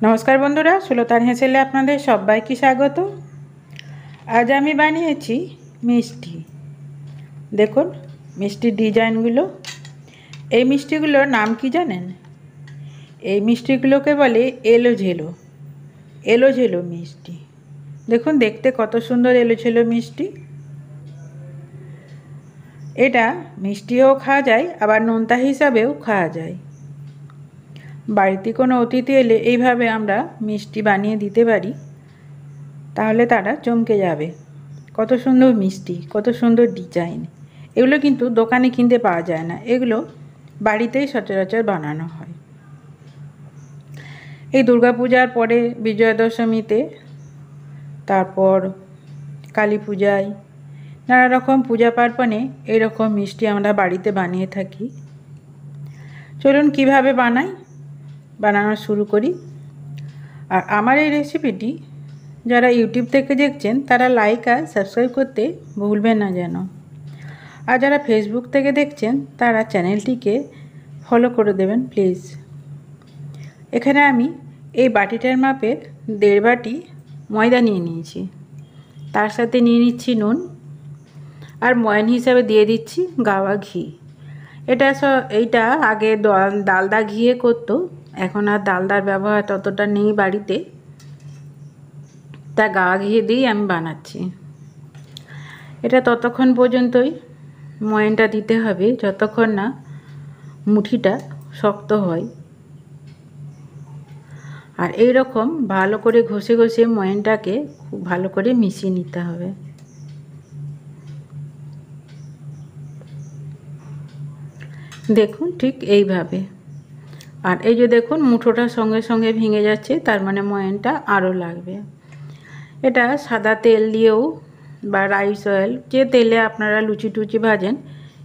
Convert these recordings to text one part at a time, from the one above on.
নমস্কার বন্ধুরা, সুলতান হেসেলে আপনাদের সবাইকে স্বাগত। আজ আমি বানিয়েছি মিষ্টি। দেখুন মিষ্টির ডিজাইনগুলো। এই মিষ্টিগুলোর নাম কি জানেন? এই মিষ্টিগুলোকে বলে এলোঝেলো। এলোঝেলো মিষ্টি। দেখুন দেখতে কত সুন্দর এলোঝেলো মিষ্টি। এটা মিষ্টিও খাওয়া যায়, আবার নোনতা হিসাবেও খাওয়া যায়। বাড়িতে কোনো অতিথি এলে এইভাবে আমরা মিষ্টি বানিয়ে দিতে পারি, তাহলে তারা চমকে যাবে। কত সুন্দর মিষ্টি, কত সুন্দর ডিজাইন। এগুলো কিন্তু দোকানে কিনতে পাওয়া যায় না, এগুলো বাড়িতেই সচরাচর বানানো হয়। এই দুর্গাপূজার পরে বিজয়া দশমীতে, তারপর কালী পূজায়, নানা রকম পূজা পার্বণে এরকম মিষ্টি আমরা বাড়িতে বানিয়ে থাকি। চলুন কিভাবে বানানো শুরু করি। আর আমার এই রেসিপিটি যারা ইউটিউব থেকে দেখছেন তারা লাইক আর সাবস্ক্রাইব করতে ভুলবেন না যেন। আর যারা ফেসবুক থেকে দেখছেন তারা চ্যানেলটিকে ফলো করে দেবেন প্লিজ। এখানে আমি এই বাটিটার মাপের 1.5 বাটি ময়দা নিয়ে নিয়েছি। তার সাথে নিয়ে নিচ্ছি নুন, আর ময়ান হিসাবে দিয়ে দিচ্ছি গাওয়া ঘি। এইটা আগে ডালদা ঘিয়ে করতো, এখন আর ডালদার ব্যবহার ততটা নেই বাড়িতে, তা গাওয়া ঘি দিয়েই আমি বানাচ্ছি। এটা ততক্ষণ পর্যন্তই ময়ানটা দিতে হবে যতক্ষণ না মুঠিটা শক্ত হয়। আর এই রকম ভালো করে ঘষে ঘষে ময়ানটাকে খুব ভালো করে মিশিয়ে নিতে হবে। দেখুন ঠিক এইভাবে। আর এই যে দেখুন মুঠোটা সঙ্গে সঙ্গে ভেঙে যাচ্ছে, তার মানে ময়ানটা আরও লাগবে। এটা সাদা তেল দিয়েও বা রাইস অয়েল, যে তেলে আপনারা লুচি টুচি ভাজেন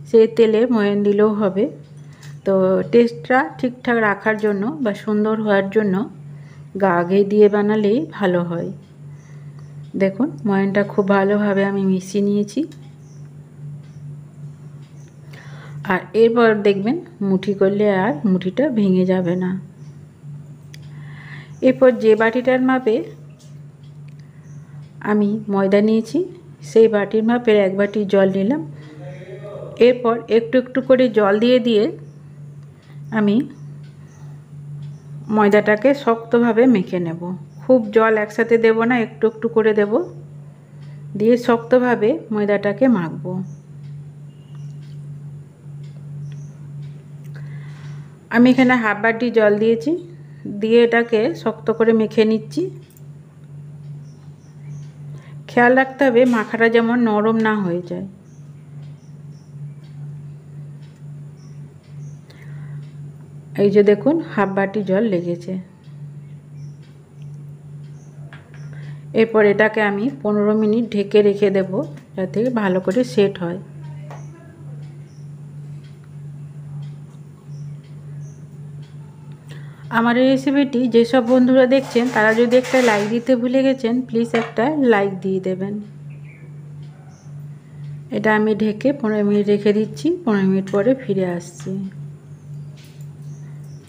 সেই তেলে ময়ান দিলেও হবে। তো টেস্টটা ঠিকঠাক রাখার জন্য বা সুন্দর হওয়ার জন্য গাওয়া ঘি দিয়ে বানালেই ভালো হয়। দেখুন ময়ানটা খুব ভালোভাবে আমি মিশিয়ে নিয়েছি। আর এরপর দেখবেন মুঠি করলে আর মুঠিটা ভেঙে যাবে না। এরপর যে বাটিটার মাপে আমি ময়দা নিয়েছি সেই বাটির মাপের 1 বাটি জল নিলাম। এরপর একটু একটু করে জল দিয়ে দিয়ে আমি ময়দাটাকে শক্তভাবে মেখে নেব। খুব জল একসাথে দেব না, একটু একটু করে দেব, দিয়ে শক্তভাবে ময়দাটাকে মাখবো। আমি এখানে 1/2 বাটি জল দিয়েছি, দিয়ে এটাকে শক্ত করে মেখে নিচ্ছি। খেয়াল রাখতে হবে মাখাটা যেমন নরম না হয়ে যায়। এই যে দেখুন 1/2 বাটি জল লেগেছে। এরপর এটাকে আমি 15 মিনিট ঢেকে রেখে দেব, যাতে ভালো করে সেট হয়। আমার এই রেসিপিটি যেসব বন্ধুরা দেখছেন তারা যদি একটা লাইক দিতে ভুলে গেছেন, প্লিজ একটা লাইক দিয়ে দেবেন। এটা আমি ঢেকে 15 মিনিট রেখে দিচ্ছি। 15 মিনিট পরে ফিরে আসছি।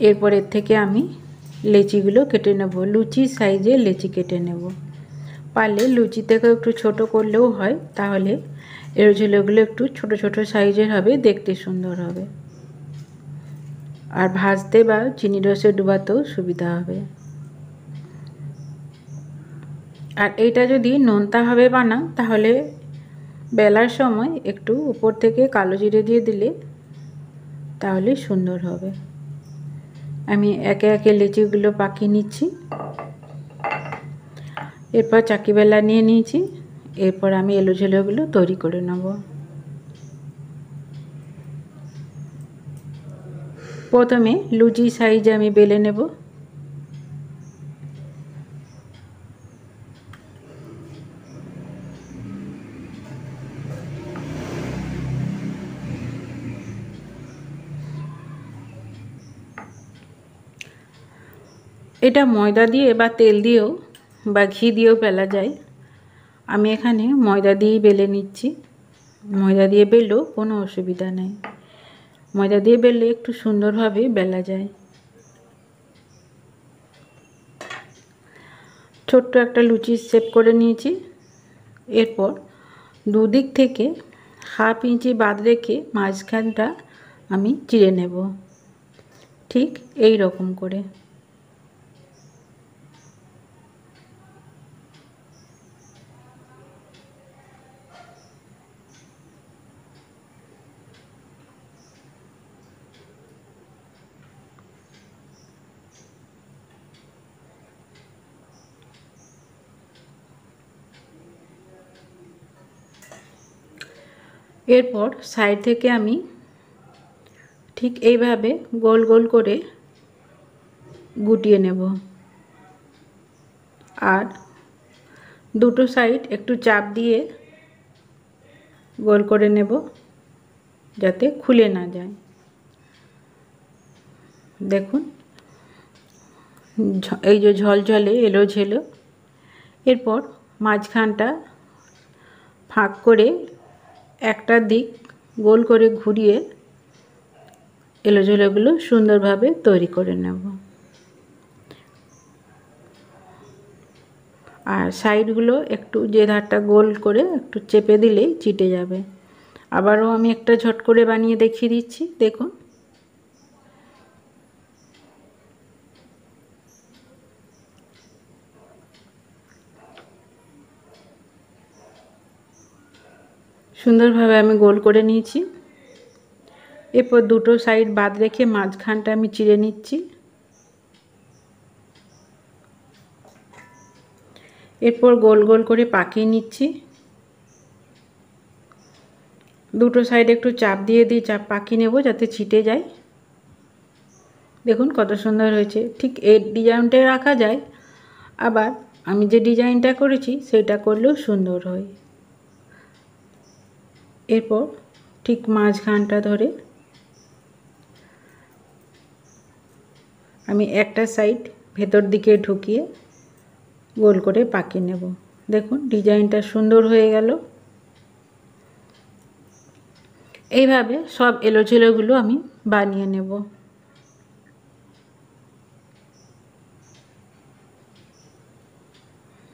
এরপর এর থেকে আমি লেচিগুলো কেটে নেব, লুচি সাইজে লেচি কেটে নেব। পারলে লুচি থেকেও একটু ছোট করলেও হয়, তাহলে এলোঝেলোগুলো একটু ছোট ছোট সাইজের হবে, দেখতে সুন্দর হবে। আর ভাজতে বা চিনি রসে ডুবাতেও সুবিধা হবে। আর এইটা যদি নোনতাভাবে বানান তাহলে বেলার সময় একটু উপর থেকে কালো জিরে দিয়ে দিলে তাহলে সুন্দর হবে। আমি একে একে লেচিগুলো পাকিয়ে নিচ্ছি। এরপর চাকি বেলা নিয়ে নিয়েছি। এরপর আমি এলোঝেলোগুলো তৈরি করে নেব। প্রথমে লুচি সাইজে আমি বেলে নেব। এটা ময়দা দিয়ে বা তেল দিয়েও বা ঘি দিয়েও বেলা যায়। আমি এখানে ময়দা দিয়েই বেলে নিচ্ছি। ময়দা দিয়ে বেললেও কোনো অসুবিধা নেই, ময়দা দিয়ে বেললে একটু সুন্দরভাবে বেলা যায়। ছোট্ট একটা লুচির শেপ করে নিয়েছি। এরপর দুদিক থেকে 1/2 ইঞ্চি বাদ রেখে মাঝখানটা আমি চিড়ে নেব, ঠিক এই রকম করে। এরপর সাইড থেকে আমি ঠিক এইভাবে গোল গোল করে গুটিয়ে নেব, আর দুটো সাইড একটু চাপ দিয়ে গোল করে নেব যাতে খুলে না যায়। দেখুন এই যে ঝলঝলে এলোঝেলো। এরপর মাঝখানটা ফাঁক করে একটা দিক গোল করে ঘুরিয়ে এলোঝেলোগুলো সুন্দরভাবে তৈরি করে নেব, আর সাইডগুলো একটু যে ধারটা গোল করে একটু চেপে দিলেই চিটে যাবে। আবারও আমি একটা ঝট করে বানিয়ে দেখিয়ে দিচ্ছি, দেখুন। সুন্দরভাবে আমি গোল করে নিয়েছি। এরপর দুটো সাইড বাদ রেখে মাঝখানটা আমি চিড়ে নিচ্ছি। এরপর গোল গোল করে পাকিয়ে নিচ্ছি। দুটো সাইড একটু চাপ দিয়ে চাপ পাকিয়ে নেব যাতে ছিটে যায়। দেখুন কত সুন্দর হয়েছে। ঠিক এই ডিজাইনটাই রাখা যায়, আবার আমি যে ডিজাইনটা করেছি সেটা করলেও সুন্দর হয়। এরপর ঠিক মাঝখানটা ধরে আমি একটা সাইড ভেতর দিকে ঢুকিয়ে গোল করে পাকিয়ে নেব। দেখুন ডিজাইনটা সুন্দর হয়ে গেল। এইভাবে সব এলোঝেলোগুলো আমি বানিয়ে নেব।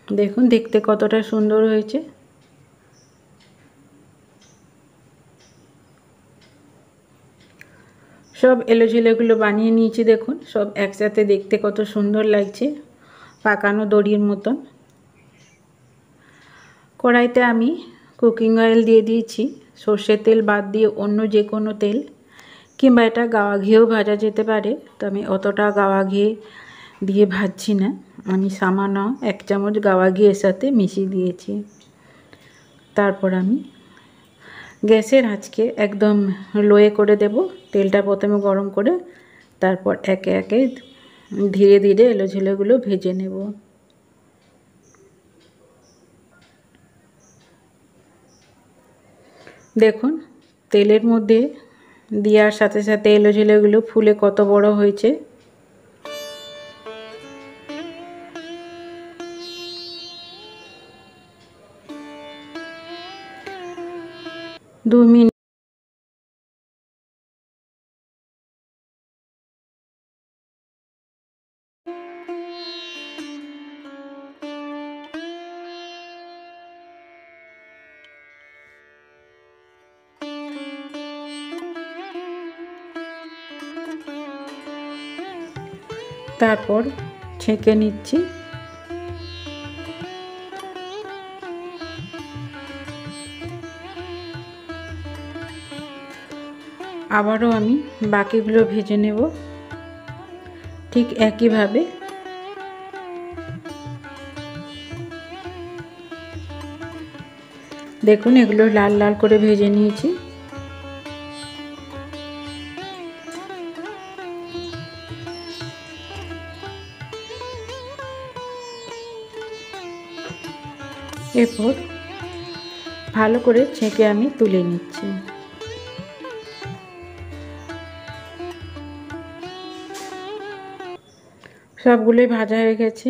দেখুন দেখতে কতটা সুন্দর হয়েছে। সব এলোঝেলোগুলো বানিয়ে নিয়েছি। দেখুন সব একসাথে দেখতে কত সুন্দর লাগছে, পাকানো দড়ির মতন। কড়াইতে আমি কুকিং অয়েল দিয়ে দিয়েছি। সর্ষের তেল বাদ দিয়ে অন্য যে কোনো তেল, কিংবা এটা গাওয়া ঘিয়েও ভাজা যেতে পারে। তো আমি অতটা গাওয়া ঘি দিয়ে ভাজছি না, আমি সামান্য 1 চামচ গাওয়া ঘি এর সাথে মিশিয়ে দিয়েছি। তারপর আমি গ্যাসের আঁচকে একদম লোয়ে করে দেব। তেলটা প্রথমে গরম করে তারপর একে একে ধীরে ধীরে এলোঝেলোগুলো ভেজে নেব। দেখুন তেলের মধ্যে দেওয়ার সাথে সাথে এলোঝেলোগুলো ফুলে কত বড় হয়েছে। দু মিনিট তারপর ছেঁকে নিচ্ছি। আবারও আমি বাকিগুলো ভেজে নেব ঠিক একইভাবে। দেখুন এগুলো লাল লাল করে ভেজে নিয়েছি। এরপর ভালো করে ছেঁকে আমি তুলে নিচ্ছি। সবগুলোই ভাজা হয়ে গেছে,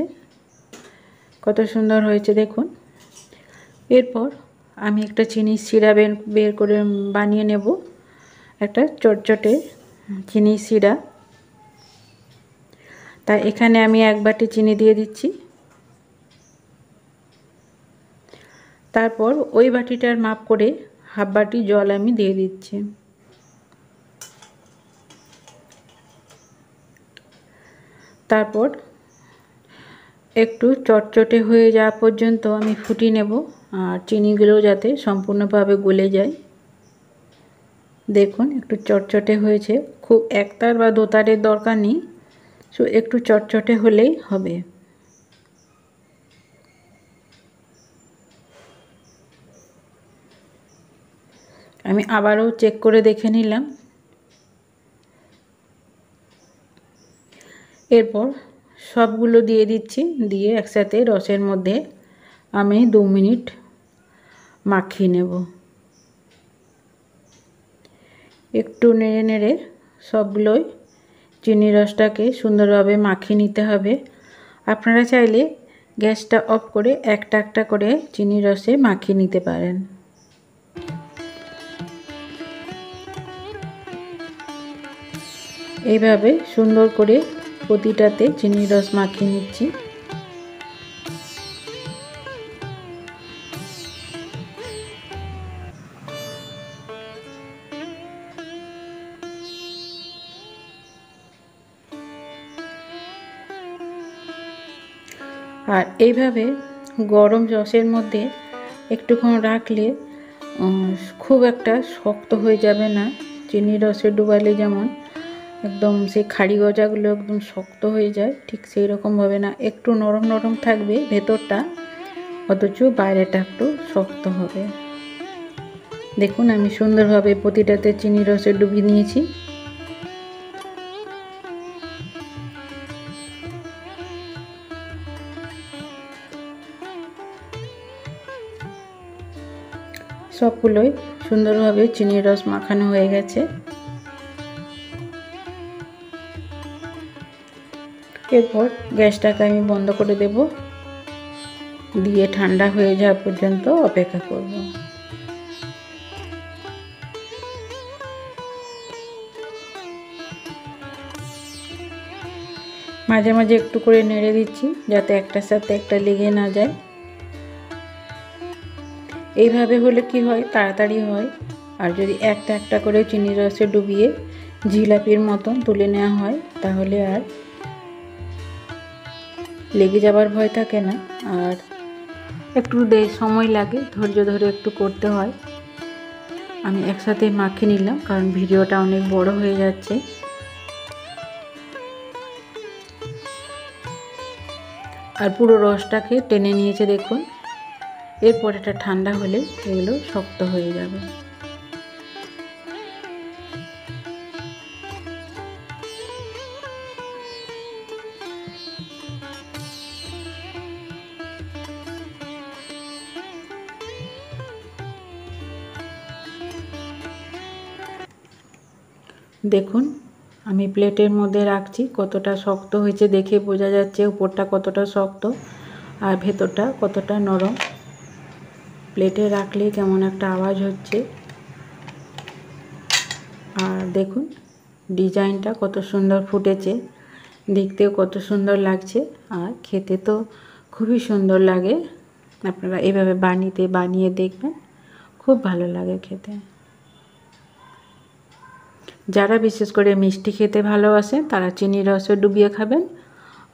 কত সুন্দর হয়েছে দেখুন। এরপর আমি একটা চিনির সিরা বের করে বানিয়ে নেব, একটা চটচটে চিনির সিরা। তাই এখানে আমি 1 বাটি চিনি দিয়ে দিচ্ছি। তারপর ওই বাটিটার মাপ করে হাফ বাটি জল আমি দিয়ে দিচ্ছি। তারপর একটু চটচটে হয়ে যাওয়া পর্যন্ত আমি ফুটিয়ে নেব, আর চিনিগুলো যাতে সম্পূর্ণভাবে গলে যায়। দেখুন একটু চটচটে হয়েছে, খুব একতার বা দোতারের দরকার নেই, সো একটু চটচটে হলেই হবে। আমি আবারও চেক করে দেখে নিলাম। এরপর সবগুলো দিয়ে দিচ্ছি, দিয়ে একসাথে রসের মধ্যে আমি 2 মিনিট মাখিয়ে নেব। একটু নেড়ে নেড়ে সবগুলোই চিনি রসটাকে সুন্দরভাবে মাখিয়ে নিতে হবে। আপনারা চাইলে গ্যাসটা অফ করে একটা একটা করে চিনি রসে মাখিয়ে নিতে পারেন। এইভাবে সুন্দর করে প্রতিটাতে চিনি রস মাখিয়ে নিচ্ছি। আর এইভাবে গরম রসের মধ্যে একটুক্ষণ রাখলে খুব একটা শক্ত হয়ে যাবে না। চিনি রসে ডুবালে যেমন একদম সেই খাড়ি গজাগুলো একদম শক্ত হয়ে যায়, ঠিক সেই রকমভাবে না, একটু নরম নরম থাকবে ভেতরটা, অথচ বাইরেটা একটু শক্ত হবে। দেখুন আমি সুন্দরভাবে প্রতিটাতে চিনি রসে ডুবিয়ে নিয়েছি। সবগুলোই সুন্দরভাবে চিনির রস মাখানো হয়ে গেছে। এরপর গ্যাসটাকে আমি বন্ধ করে দেব, দিয়ে ঠান্ডা হয়ে যাওয়া পর্যন্ত অপেক্ষা করব। মাঝে মাঝে একটু করে নেড়ে দিচ্ছি যাতে একটার সাথে একটা লেগে না যায়। এইভাবে হলে কি হয়, তাড়াতাড়ি হয়। আর যদি একটা একটা করে চিনি রসে ডুবিয়ে জিলাপির মতন তুলে নেওয়া হয় তাহলে আর লেগে যাবার ভয় থাকে না, আর একটু সময় লাগে, ধৈর্য ধরে একটু করতে হয়। আমি একসাথে মাখিয়ে নিলাম কারণ ভিডিওটা অনেক বড় হয়ে যাচ্ছে। আর পুরো রসটাকে টেনে নিয়েছে দেখুন। এরপর এটা ঠান্ডা হলে এগুলো শক্ত হয়ে যাবে। দেখুন আমি প্লেটের মধ্যে রাখছি, কতটা শক্ত হয়েছে দেখে বোঝা যাচ্ছে, উপরটা কতটা শক্ত আর ভেতরটা কতটা নরম। প্লেটে রাখলে কেমন একটা আওয়াজ হচ্ছে। আর দেখুন ডিজাইনটা কত সুন্দর ফুটেছে, দেখতেও কত সুন্দর লাগছে, আর খেতে তো খুবই সুন্দর লাগে। আপনারা এভাবে বানিয়ে দেখবেন, খুব ভালো লাগে খেতে। যারা বিশেষ করে মিষ্টি খেতে ভালোবাসেন তারা চিনি রসে ডুবিয়ে খাবেন,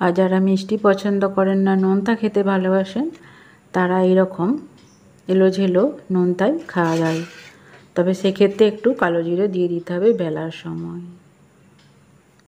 আর যারা মিষ্টি পছন্দ করেন না, নোনতা খেতে ভালোবাসেন, তারা এরকম এলোঝেলো নোনতাই খাওয়া যায়। তবে সেক্ষেত্রে একটু কালো জিরে দিয়ে দিতে হবে বেলার সময়।